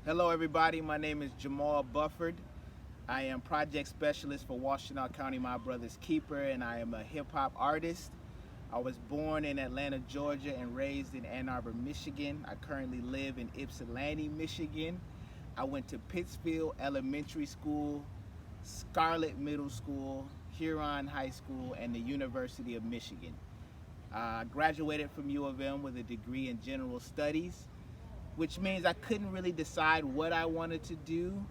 Hello everybody, my name is Jamall Bufford. I am project specialist for Washtenaw County, my brother's keeper, and I am a hip hop artist. I was born in Atlanta, Georgia and raised in Ann Arbor, Michigan. I currently live in Ypsilanti, Michigan. I went to Pittsfield Elementary School, Scarlett Middle School, Huron High School, and the University of Michigan. I graduated from U of M with a degree in general studies, which means I couldn't really decide what I wanted to do.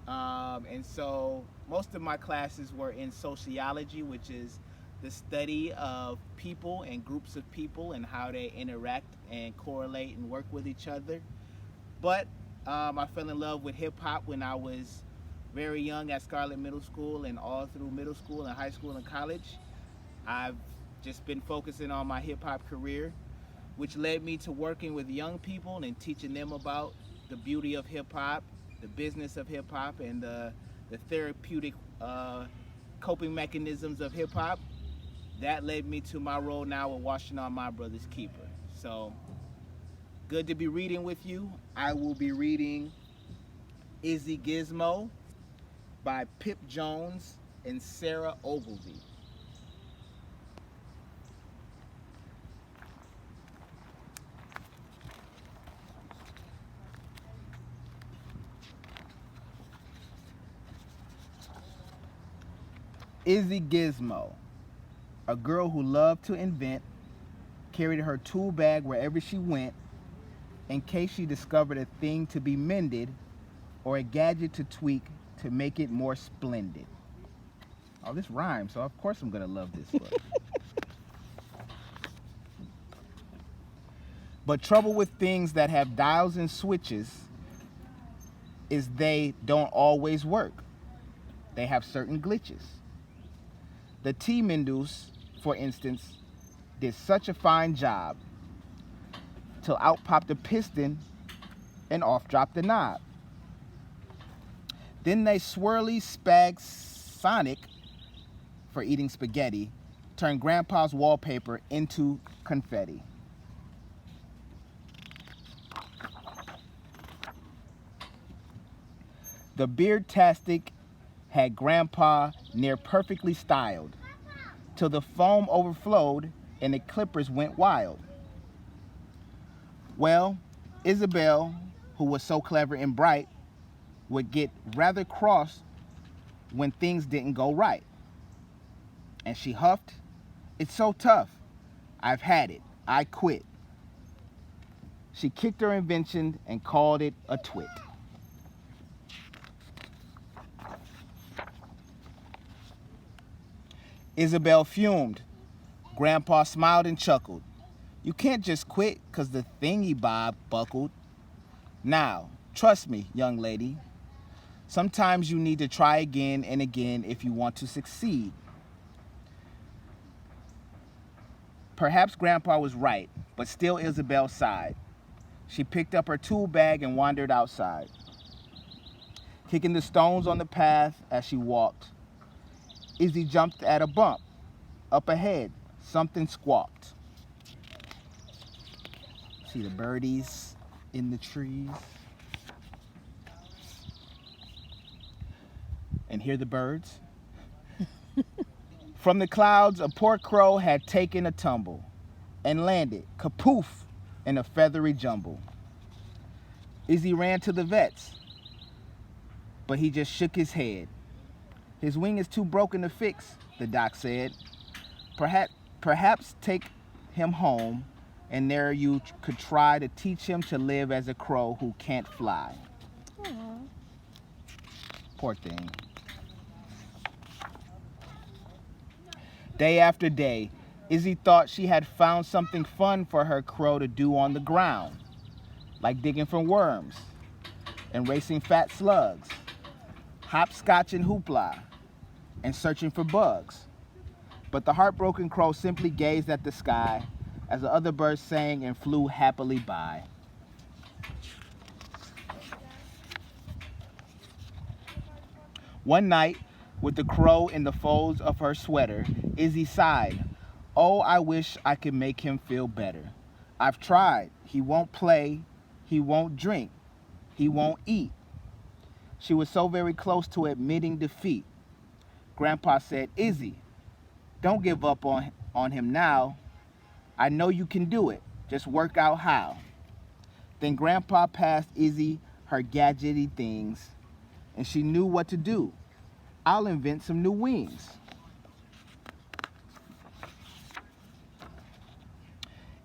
And so most of my classes were in sociology, which is the study of people and groups of people and how they interact and correlate and work with each other. But I fell in love with hip hop when I was very young at Scarlett Middle School and all through middle school and high school and college. I've just been focusing on my hip hop career, which led me to working with young people and teaching them about the beauty of hip hop, the business of hip hop, and the therapeutic coping mechanisms of hip hop. That led me to my role now with Washtenaw, my brother's keeper. So good to be reading with you. I will be reading Izzy Gizmo by Pip Jones and Sarah Ogilvie. Izzy Gizmo, a girl who loved to invent, carried her tool bag wherever she went in case she discovered a thing to be mended or a gadget to tweak to make it more splendid. Oh, this rhymes, so of course I'm gonna love this book. But trouble with things that have dials and switches is they don't always work. They have certain glitches. The T-Mendus, for instance, did such a fine job till out popped the piston and off dropped the knob. Then they swirly spag Sonic, for eating spaghetti, turned Grandpa's wallpaper into confetti. The Beardtastic had Grandpa near perfectly styled, till the foam overflowed and the clippers went wild. Well, Isabel, who was so clever and bright, would get rather cross when things didn't go right. And she huffed, "It's so tough. I've had it. I quit." She kicked her invention and called it a twit. Isabel fumed. Grandpa smiled and chuckled. "You can't just quit 'cause the thingy bob buckled. Now, trust me, young lady. Sometimes you need to try again and again if you want to succeed." Perhaps Grandpa was right, but still Isabel sighed. She picked up her tool bag and wandered outside, kicking the stones on the path as she walked. Izzy jumped at a bump. Up ahead, something squawked. See the birdies in the trees? And hear the birds? From the clouds, a poor crow had taken a tumble and landed, kapoof, in a feathery jumble. Izzy ran to the vet's, but he just shook his head. "His wing is too broken to fix," the doc said. Perhaps take him home, and there you could try to teach him to live as a crow who can't fly." Aww. Poor thing. Day after day, Izzy thought she had found something fun for her crow to do on the ground, like digging for worms and racing fat slugs, hopscotch and hoopla, and searching for bugs. But the heartbroken crow simply gazed at the sky as the other birds sang and flew happily by. One night, with the crow in the folds of her sweater, Izzy sighed. "Oh, I wish I could make him feel better. I've tried. He won't play. He won't drink. He won't eat. She was so very close to admitting defeat. Grandpa said, Izzy, don't give up on him now. I know you can do it. Just work out how. Then Grandpa passed Izzy her gadgety things, and she knew what to do. I'll invent some new wings.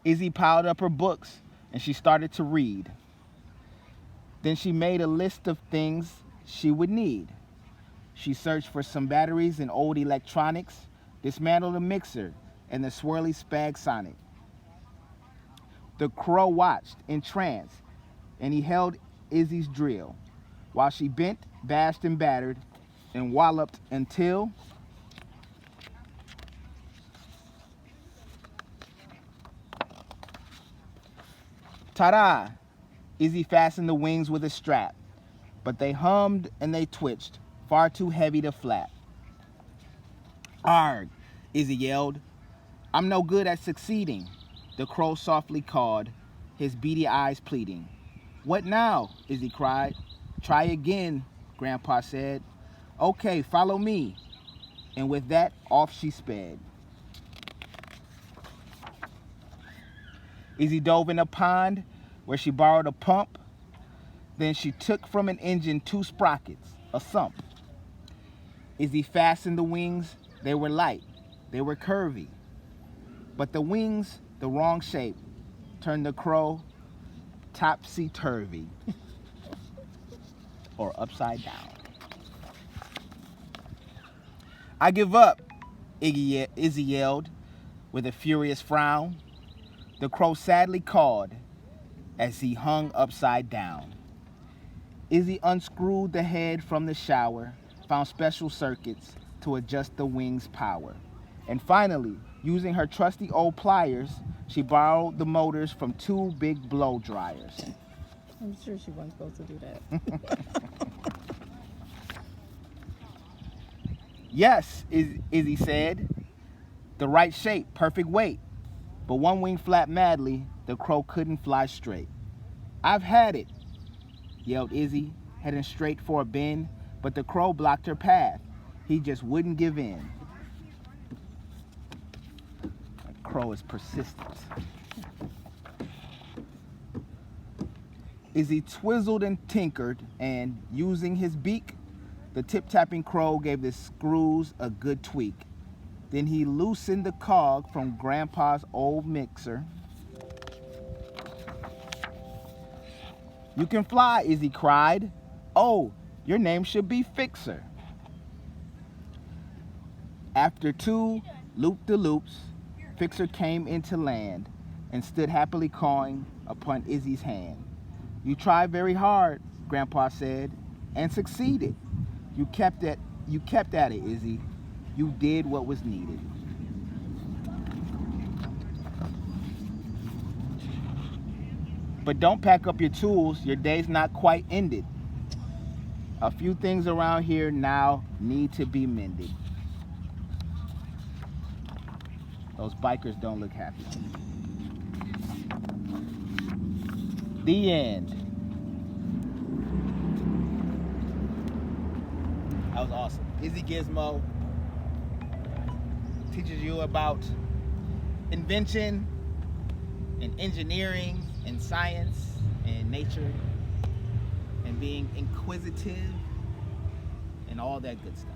Izzy piled up her books, and she started to read. Then she made a list of things she would need. She searched for some batteries and old electronics, dismantled a mixer, and the swirly Spag Sonic. The crow watched, entranced, and he held Izzy's drill, while she bent, bashed, and battered, and walloped until ta-da! Izzy fastened the wings with a strap, but they hummed and they twitched, far too heavy to flap. Arg, Izzy yelled. I'm no good at succeeding, the crow softly called, his beady eyes pleading. What now? Izzy cried. Try again, Grandpa said. Okay, follow me. And with that, off she sped. Izzy dove in a pond where she borrowed a pump. Then she took from an engine 2 sprockets, a sump. Izzy fastened the wings. They were light. They were curvy. But the wings, the wrong shape, turned the crow topsy-turvy. Or upside down. I give up, Izzy yelled with a furious frown. The crow sadly cawed as he hung upside down. Izzy unscrewed the head from the shower, found special circuits to adjust the wing's power. And finally, using her trusty old pliers, she borrowed the motors from 2 big blow dryers. I'm sure she wasn't supposed to do that. Yes, Izzy said. The right shape, perfect weight. But one wing flapped madly, the crow couldn't fly straight. I've had it, yelled Izzy, heading straight for a bend, but the crow blocked her path. He just wouldn't give in. The crow is persistent. Izzy twizzled and tinkered, and using his beak, the tip-tapping crow gave the screws a good tweak. Then he loosened the cog from Grandpa's old mixer. You can fly, Izzy cried. Oh, your name should be Fixer. After 2 loop-de-loops, Fixer came into land and stood happily cawing upon Izzy's hand. You tried very hard, Grandpa said, and succeeded. You kept at it, Izzy. You did what was needed. But don't pack up your tools. Your day's not quite ended. A few things around here now need to be mended. Those bikers don't look happy. The end. That was awesome. Izzy Gizmo teaches you about invention and engineering and science and nature and being inquisitive and all that good stuff.